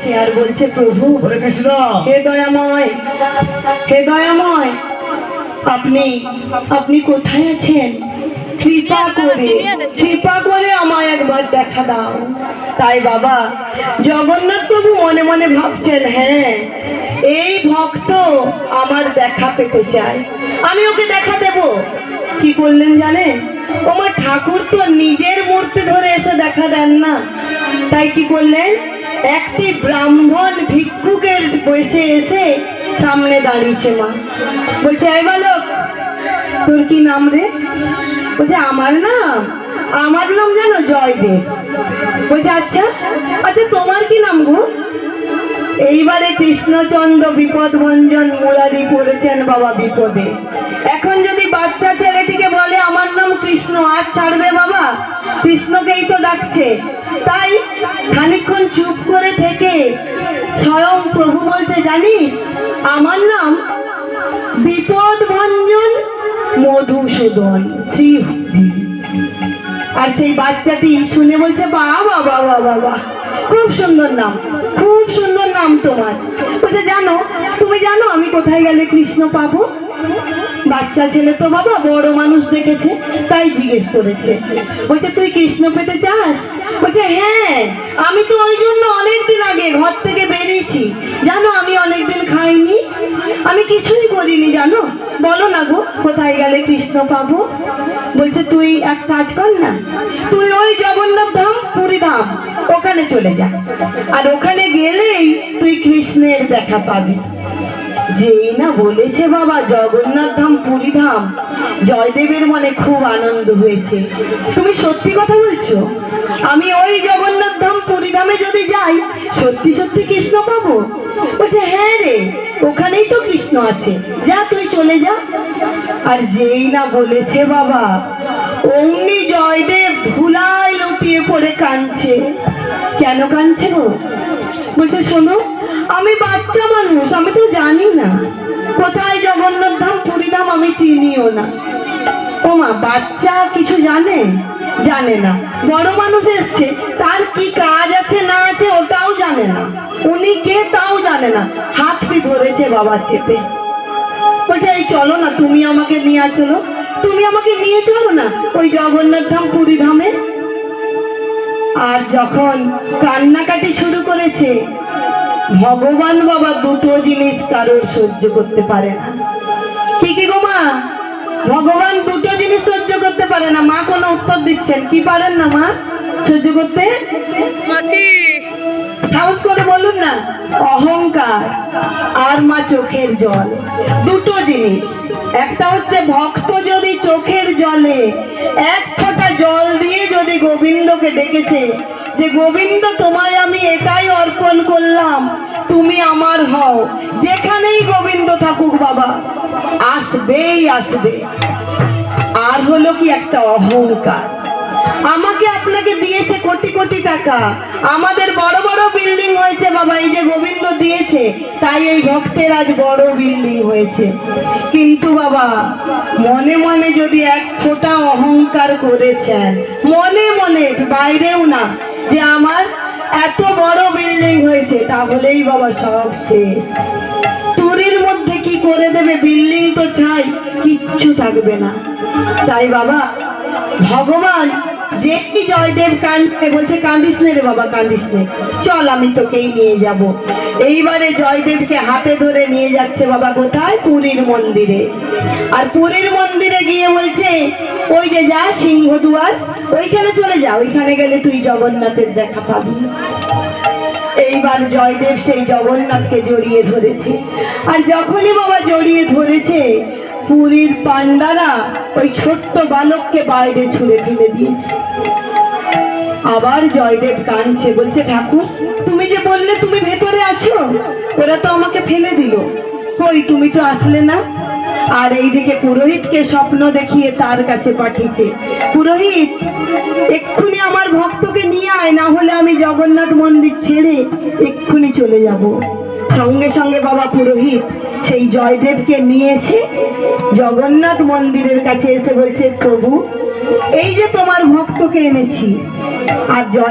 করছে আর বলছে, প্রভু হরে কৃষ্ণ। হে দয়াময়, হে দয়াময়, আপনি আপনি কোথায় আছেন? কৃপা করে আমায় একবার দেখা দাও। তাই বাবা জগন্নাথ প্রভু মনে মনে ভাবছেন, হ্যাঁ এই ভক্ত আমার দেখা পেতে চায়, আমি ওকে দেখা দেব। কি করলেন জানেন? আমার ঠাকুর তো নিজের মূর্তি ধরে এসে দেখা দেন না, তাই কি করলেন, একটি ব্রাহ্মণ ভিক্ষুকের বসে এসে সামনে দাঁড়িয়েছে। মা বলছে, এই বালক তোর কি নাম রে? বলছে, আমার নাম জানো জয়দেব। বলছে, আচ্ছা আচ্ছা তোমার কি নাম গো? এইবারে কৃষ্ণচন্দ্র বিপদ ভঞ্জন মুরারি পড়েছেন বাবা বিপদে। এখন যদি বাচ্চা ছেলেটিকে বলে আমার নাম কৃষ্ণ, আর ছাড়বে বাবা? কৃষ্ণকেই তো ডাকছে। তাই খানিকক্ষণ চুপ করে থেকে স্বয়ং প্রভু বলছে, জানিস আমার নাম বিপদ ভঞ্জন মধুসূদন শ্রীহরি। আর সেই বাচ্চাটি শুনে বলছে, বাবা বাবা বাবা, খুব সুন্দর নাম, খুব সুন্দর নাম তোমার। বলছে, জানো তুমি জানো আমি কোথায় গেলে কৃষ্ণ পাবো? বাচ্চা ছেলে তো বাবা বড় মানুষ দেখেছে, তাই জিজ্ঞেস করেছে। বলছে, তুই কৃষ্ণ পেতে চাস? বলছে, হ্যাঁ আমি তো ওই জন্য অনেকদিন আগে ঘর থেকে বেরিয়েছি, জানো আমি অনেকদিন খাইনি, আমি কিছুই করিনি, জানো। বলো না গো কোথায় গেলে কৃষ্ণ পাবো? বলছে, তুই এক কাজ কর না, তুই ওই জগন্নাথ ধাম পুরী ধাম ওখানে চলে যা, আর ওখানে গেলেই তুই কৃষ্ণের দেখা পাবি। যেই না বলেছে বাবা জগন্নাথ ধাম পুরী ধাম, জয়দেবের মনে খুব আনন্দ হয়েছে। তুমি সত্যি কথা বলছো? আমি ওই জগন্নাথ ধাম পুরী ধামে যদি যাই সত্যি সত্যি কৃষ্ণ পাবো? বলছে, হ্যাঁ রে, ওখানেই তো কৃষ্ণ আছে, যা তুই চলে যা। আর যেই না বলেছে বাবা, অমনি জয়দেব ধুলায় লুটিয়ে পড়ে কাঁদছে। কেন কাঁদছে গো? বলছে, শোনো আমি বাচ্চা মানুষ, আমি তো জানি না কোথায় জগন্নাথ ধাম পুরী ধাম, আমি চিনিও না। ও মা, বাচ্চা কিছু জানে না, বড় মানুষ এসছে, তার কি কাজ আছে না আছে ওটাও জানে না, উনি কে তাও জানে না, হাতটি ধরেছে বাবা চেপে। বলছে, এই চলো না, তুমি আমাকে নিয়ে চলো, তুমি আমাকে নিয়ে চলো না ওই জগন্নাথ ধাম পুরী ধামে। আর যখন কান্নাকাটি শুরু করেছে, ভগবান বাবা দুটো জিনিস কারোর সহ্য করতে পারে না। কি কি গো মা? ভগবান দুটো জিনিস সহ্য করতে পারে না। মা কোনো উত্তর দিচ্ছেন, কি পারেন না মা সহ্য করতে? সাহস করে বলুন না। অহংকার আর মা চোখের জল, দুটো জিনিস। একটা হচ্ছে ভক্ত যদি চোখের জলে এক ফোঁটা জল দিয়ে যদি গোবিন্দকে ডেকেছে যে গোবিন্দ তোমায় আমি এটাই অর্পণ করলাম, তুমি আমার হও, যেখানেই গোবিন্দ থাকুক বাবা আসবেই আসবে। আর হলো কি একটা অহংকার। আমাকে আপনাকে দিয়েছে কোটি কোটি টাকা, আমাদের বড় বড় বিল্ডিং হয়েছে বাবা, এই যে গোবিন্দ দিয়েছে তাই এই ভক্তের আজ বড় বিল্ডিং হয়েছে। কিন্তু বাবা মনে মনে যদি এক ফোঁটা অহংকার করেছেন, মনে মনে বাইরেও না, যে আমার এত বড় বিল্ডিং হয়েছে, তাহলেই বাবা সব শেষ। টুরির মধ্যে কি করে দেবে, বিল্ডিং তো চাই, কিচ্ছু থাকবে না। তাই বাবা ভগবান যেই জয়দেব কাঁদছে, বলছে কাঁদিস নে রে বাবা, কাঁদিস নে, চল আমি তোকেই নিয়ে যাব। এইবারে জয়দেবকে হাতে ধরে নিয়ে যাচ্ছে বাবা কোথায়? পুরীর মন্দিরে। আর পুরীর মন্দিরে গিয়ে বলছে, ওই যে যা সিংহদুয়ার, ওইখানে চলে যা, ওইখানে গেলে তুই জগন্নাথের দেখা পাবি। এইবার জয়দেব সেই জগন্নাথকে জড়িয়ে ধরেছে। আর যখনই বাবা জড়িয়ে ধরেছে, পুরীর পান্ডারা ওই ছোট্ট বালককে বাইরে ছুঁড়ে ফেলে দিয়েছে। আবার জয়দেব কাঁদছে, বলছে, ঠাকুর তুমি যে বললে তুমি ভেতরে আছো, ওরা তো আমাকে ফেলে দিল, কই তুমি তো আসলে না। আর এইদিকে পুরোহিতকে স্বপ্ন দেখিয়ে তার কাছে পাঠিয়েছে, পুরোহিত এক্ষুনি আমার ভক্তকে নিয়ে আয়, না হলে আমি জগন্নাথ মন্দির ছেড়ে এক্ষুনি চলে যাব। সঙ্গে সঙ্গে বাবা পুরোহিত সেই জয়দেবকে নিয়ে এসে জগন্নাথ মন্দিরের কাছে এসে বলছে, প্রভু এই যে তোমার ভক্তকে এনেছি। আর জয়